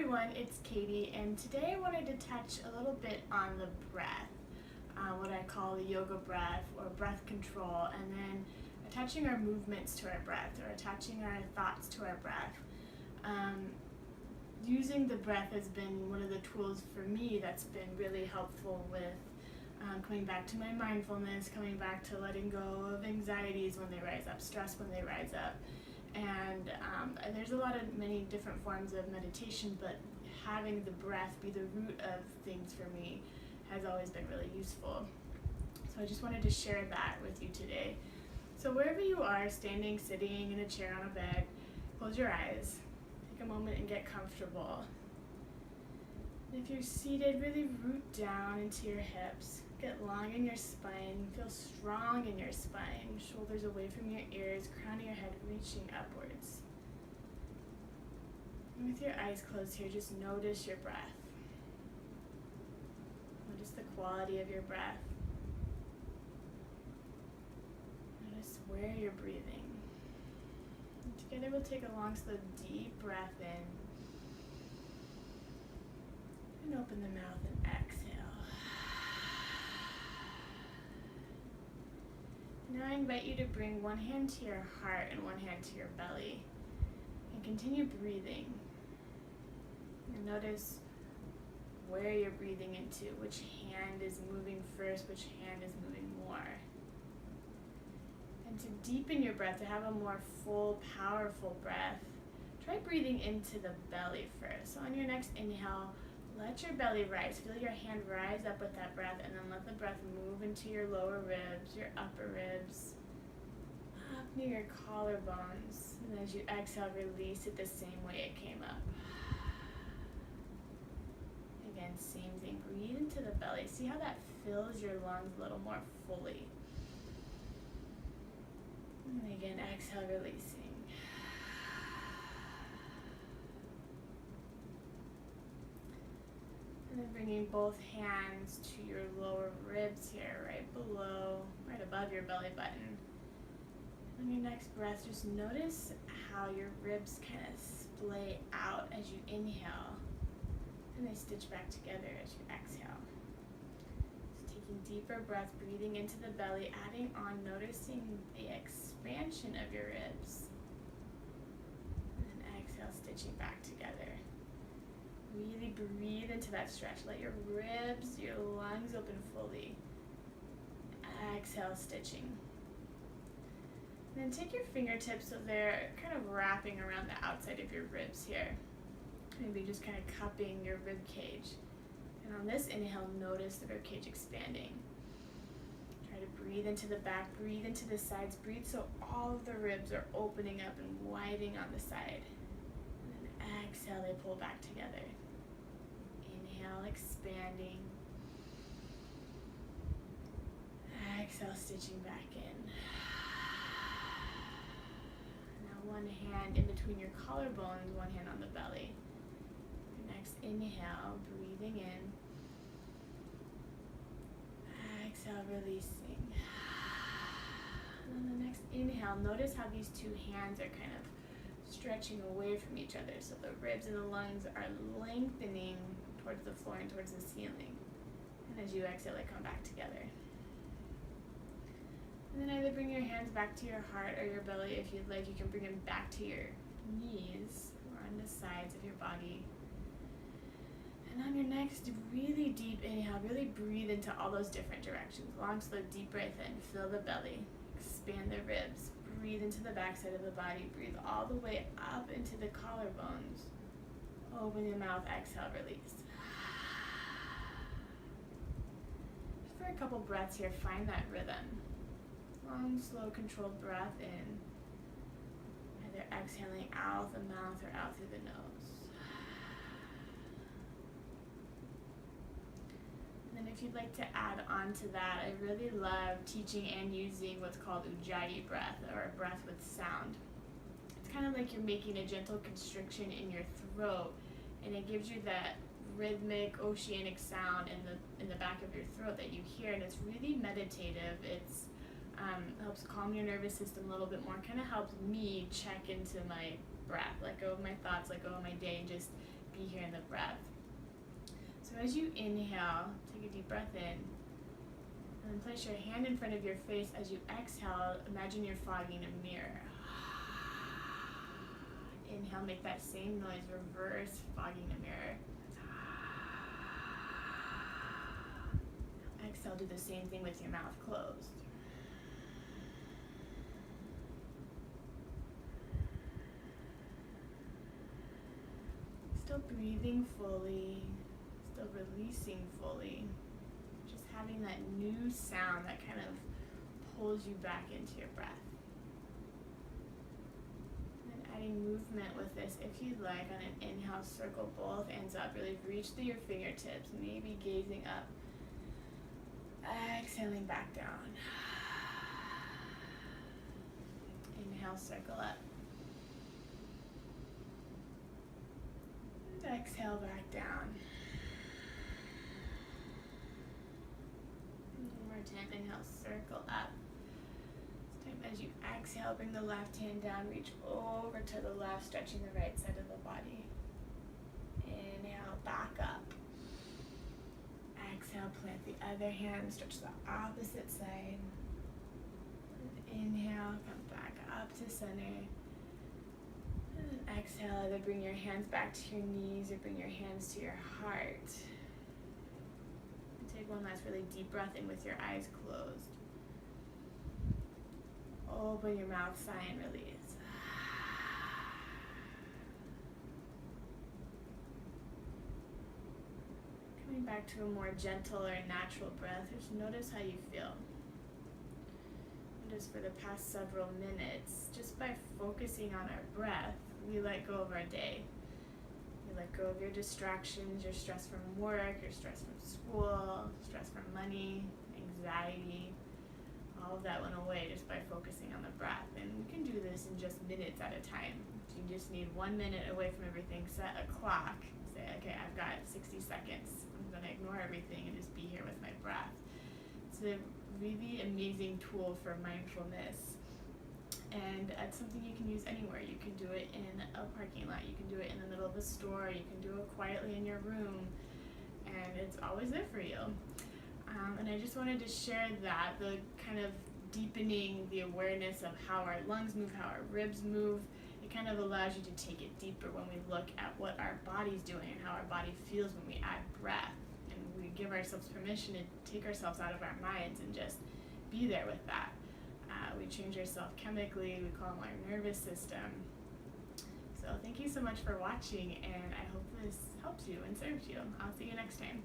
everyone, it's Katie, and today I wanted to touch a little bit on the breath, what I call the yoga breath or breath control, and then attaching our movements to our breath or attaching our thoughts to our breath. Using the breath has been one of the tools for me that's been really helpful with coming back to my mindfulness, coming back to letting go of anxieties when they rise up, stress when they rise up. And there's many different forms of meditation, but having the breath be the root of things for me has always been really useful. So I just wanted to share that with you today. So wherever you are, standing, sitting, in a chair, on a bed, close your eyes. Take a moment and get comfortable. And if you're seated, really root down into your hips. Get long in your spine, feel strong in your spine, shoulders away from your ears, crown of your head reaching upwards. And with your eyes closed here, just notice your breath. Notice the quality of your breath. Notice where you're breathing. And together we'll take a long, slow, deep breath in. And open the mouth and exhale. Now I invite you to bring one hand to your heart and one hand to your belly. And continue breathing. And notice where you're breathing into, which hand is moving first, which hand is moving more. And to deepen your breath, to have a more full, powerful breath, try breathing into the belly first. So on your next inhale, let your belly rise. Feel your hand rise up with that breath, and then let the breath move into your lower ribs, your upper ribs, up near your collarbones. And as you exhale, release it the same way it came up. Again, same thing. Breathe into the belly. See how that fills your lungs a little more fully. And again, exhale, releasing. And then bringing both hands to your lower ribs here, right above your belly button. On your next breath, just notice how your ribs kind of splay out as you inhale, and they stitch back together as you exhale. Just taking deeper breaths, breathing into the belly, adding on, noticing the expansion of your ribs. And then exhale, stitching back together. Really breathe into that stretch. Let your ribs, your lungs open fully. Exhale, stitching. And then take your fingertips so they're kind of wrapping around the outside of your ribs here. Maybe just kind of cupping your rib cage. And on this inhale, notice the rib cage expanding. Try to breathe into the back, breathe into the sides. Breathe so all of the ribs are opening up and widening on the side. And then exhale, they pull back together. Inhale, expanding. Exhale, stitching back in. Now one hand in between your collarbones, one hand on the belly. Your next inhale, breathing in. Exhale, releasing. And then the next inhale, notice how these two hands are kind of stretching away from each other. So the ribs and the lungs are lengthening towards the floor and towards the ceiling. And as you exhale, they come back together. And then either bring your hands back to your heart or your belly. If you'd like, you can bring them back to your knees or on the sides of your body. And on your next really deep inhale, really breathe into all those different directions. Long, slow, deep breath in. Fill the belly. Expand the ribs. Breathe into the backside of the body. Breathe all the way up into the collarbones. Open your mouth. Exhale, release. Just for a couple breaths here, find that rhythm. Long, slow, controlled breath in. Either exhaling out the mouth or out through the nose. And then if you'd like to add on to that, I really love teaching and using what's called ujjayi breath, or a breath with sound. It's kind of like you're making a gentle constriction in your throat, and it gives you that rhythmic, oceanic sound in the back of your throat that you hear, and it's really meditative. It's helps calm your nervous system a little bit more, kind of helps me check into my breath, let go of my thoughts, let go of my day, and just be here in the breath. So as you inhale, take a deep breath in, and then place your hand in front of your face. As you exhale, imagine you're fogging a mirror. Inhale, make that same noise, reverse fogging a mirror. Exhale, do the same thing with your mouth closed. Still breathing fully, still releasing fully. Just having that new sound that kind of pulls you back into your breath. And then adding movement with this, if you'd like, on an inhale, circle both ends up. Really reach through your fingertips, maybe gazing up. Exhaling back down. Inhale, circle up. And exhale back down. One more time. Inhale, circle up. This time as you exhale, bring the left hand down, reach over to the left, stretching the right side of the body. Inhale, back up. Exhale, plant the other hand, stretch the opposite side. Inhale, come back up to center. And then exhale, either bring your hands back to your knees or bring your hands to your heart. And take one last really deep breath in with your eyes closed. Open your mouth, sigh and release. Coming back to a more gentle or natural breath, just notice how you feel. Notice for the past several minutes, just by focusing on our breath, we let go of our day. You let go of your distractions, your stress from work, your stress from school, stress from money, anxiety. All of that went away just by focusing on the breath. And we can do this in just minutes at a time. If you just need 1 minute away from everything, set a clock. Say, okay, I've got 60 seconds. I'm going to ignore everything and just be here with my breath. It's a really amazing tool for mindfulness. And it's something you can use anywhere. You can do it in a parking lot. You can do it in the middle of a store. You can do it quietly in your room. And it's always there for you. And I just wanted to share that, the kind of deepening the awareness of how our lungs move, how our ribs move. It kind of allows you to take it deeper when we look at what our body's doing and how our body feels when we add breath. And we give ourselves permission to take ourselves out of our minds and just be there with that. We change ourselves chemically, we calm our nervous system. So thank you so much for watching, and I hope this helps you and serves you. I'll see you next time.